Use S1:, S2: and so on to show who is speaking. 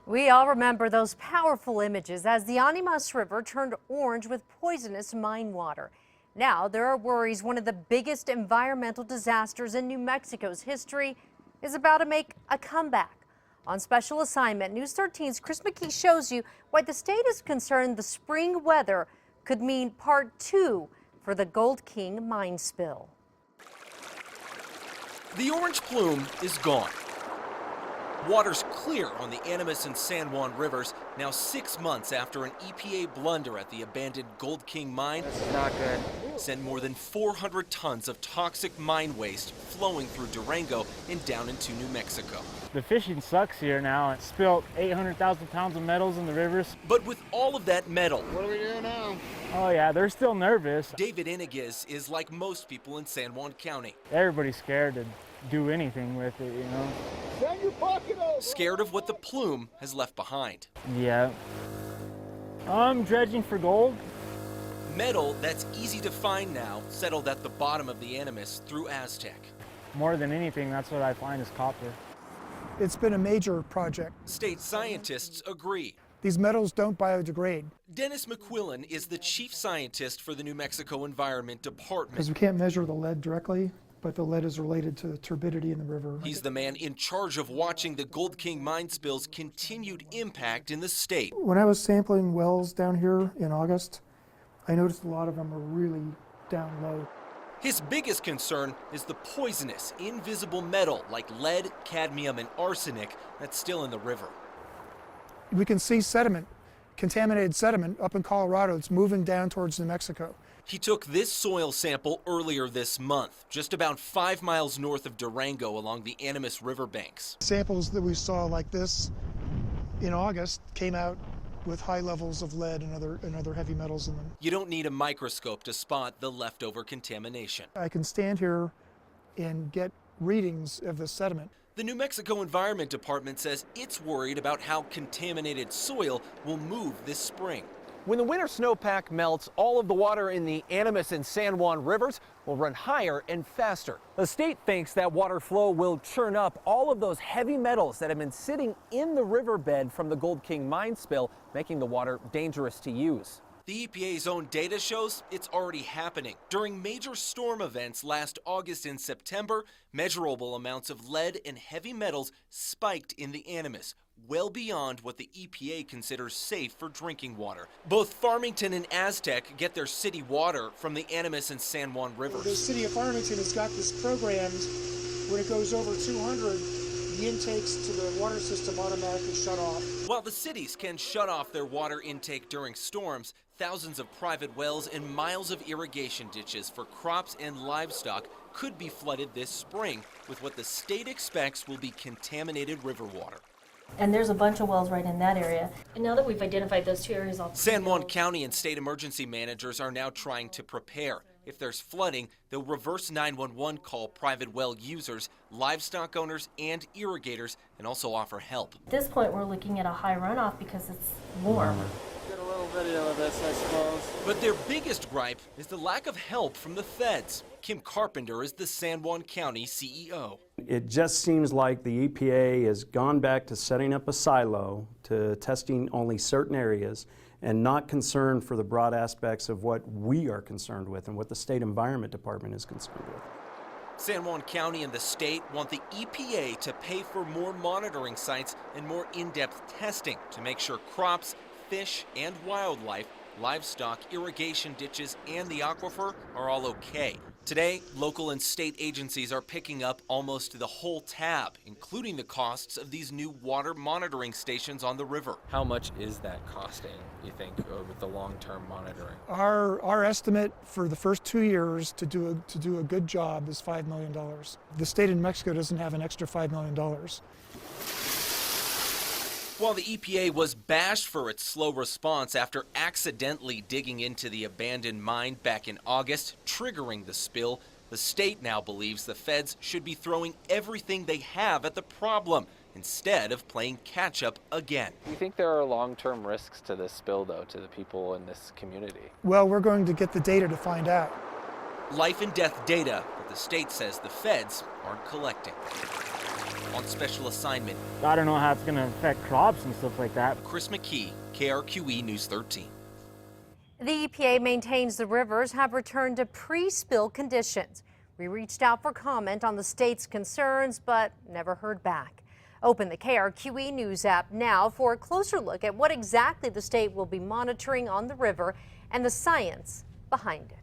S1: We all remember those powerful images as the Animas River turned orange with poisonous mine water. Now there are worries one of the biggest environmental disasters in New Mexico's history is about to make a comeback. On special assignment, News 13's Chris McKee shows you why the state is concerned the spring weather could mean part 2 for the Gold King mine spill.
S2: The orange plume is gone. Water's clear on the Animas and San Juan rivers, now 6 months after an EPA blunder at the abandoned Gold King mine.
S3: This is not good.
S2: Sent more than 400 tons of toxic mine waste flowing through Durango and down into New Mexico.
S4: The fishing sucks here now. It spilled 800,000 pounds of metals in the rivers.
S2: But with all of that metal,
S3: What do we do now?
S4: Oh yeah, they're still nervous.
S2: David Iniguez is like most people in San Juan County.
S4: Everybody's scared to do anything with it, you know?
S3: Send your pocket over.
S2: Scared of what the plume has left behind.
S4: Yeah. I'm dredging for gold.
S2: Metal that's easy to find now settled at the bottom of the Animas through Aztec.
S4: More than anything, that's what I find is copper.
S5: It's been a major project.
S2: State scientists agree.
S5: These metals don't biodegrade.
S2: Dennis McQuillan is the chief scientist for the New Mexico Environment Department.
S5: Because we can't measure the lead directly, but the lead is related to the turbidity in the river.
S2: He's the man in charge of watching the Gold King mine spill's continued impact in the state.
S5: When I was sampling wells down here in August, I noticed a lot of them were really down low.
S2: His biggest concern is the poisonous, invisible metal like lead, cadmium, and arsenic that's still in the river.
S5: We can see sediment, contaminated sediment up in Colorado. It's moving down towards New Mexico.
S2: He took this soil sample earlier this month, just about 5 miles north of Durango along the Animas River banks.
S5: Samples that we saw like this in August came out with high levels of lead and other heavy metals in them.
S2: You don't need a microscope to spot the leftover contamination.
S5: I can stand here and get readings of the sediment.
S2: The New Mexico Environment Department says it's worried about how contaminated soil will move this spring.
S6: When the winter snowpack melts, all of the water in the Animas and San Juan rivers will run higher and faster. The state thinks that water flow will churn up all of those heavy metals that have been sitting in the riverbed from the Gold King mine spill, making the water dangerous to use.
S2: The EPA's own data shows it's already happening. During major storm events last August and September, measurable amounts of lead and heavy metals spiked in the Animas, well beyond what the EPA considers safe for drinking water. Both Farmington and Aztec get their city water from the Animas and San Juan rivers.
S5: The city of Farmington has got this programmed. When it goes over 200, the intakes to the water system automatically shut off.
S2: While the cities can shut off their water intake during storms, thousands of private wells and miles of irrigation ditches for crops and livestock could be flooded this spring with what the state expects will be contaminated river water.
S7: And there's a bunch of wells right in that area. And now that we've identified those two areas,
S2: San Juan County and state emergency managers are now trying to prepare. If there's flooding, they'll reverse 911 call private well users, livestock owners, and irrigators, and also offer help.
S7: at this point we're looking at a high runoff because it's warm.
S3: Get a little video of this, I suppose.
S2: But their biggest gripe is the lack of help from the feds. Kim Carpenter is the San Juan County CEO.
S8: It just seems like the EPA has gone back to setting up a silo to testing only certain areas and not concerned for the broad aspects of what we are concerned with and what the State Environment Department is concerned with.
S2: San Juan County and the state want the EPA to pay for more monitoring sites and more in-depth testing to make sure crops, fish, and wildlife, livestock, irrigation ditches, and the aquifer are all okay. Today, local and state agencies are picking up almost the whole tab, including the costs of these new water monitoring stations on the river.
S6: How much is that costing, you think, with the long-term monitoring?
S5: Our estimate for the first 2 years to do a good job is $5 million. The state of New Mexico doesn't have an extra $5 million.
S2: While the EPA was bashed for its slow response after accidentally digging into the abandoned mine back in August, triggering the spill, the state now believes the feds should be throwing everything they have at the problem instead of playing catch-up again.
S6: Do you think there are long-term risks to this spill, though, to the people in this community?
S5: Well, we're going to get the data to find out.
S2: Life and death data that the state says the feds aren't collecting. on special assignment.
S4: I don't know how it's going to affect crops and stuff like that.
S2: Chris McKee, KRQE News 13.
S1: The EPA maintains the rivers have returned to pre-spill conditions. We reached out for comment on the state's concerns, but never heard back. Open the KRQE News app now for a closer look at what exactly the state will be monitoring on the river and the science behind it.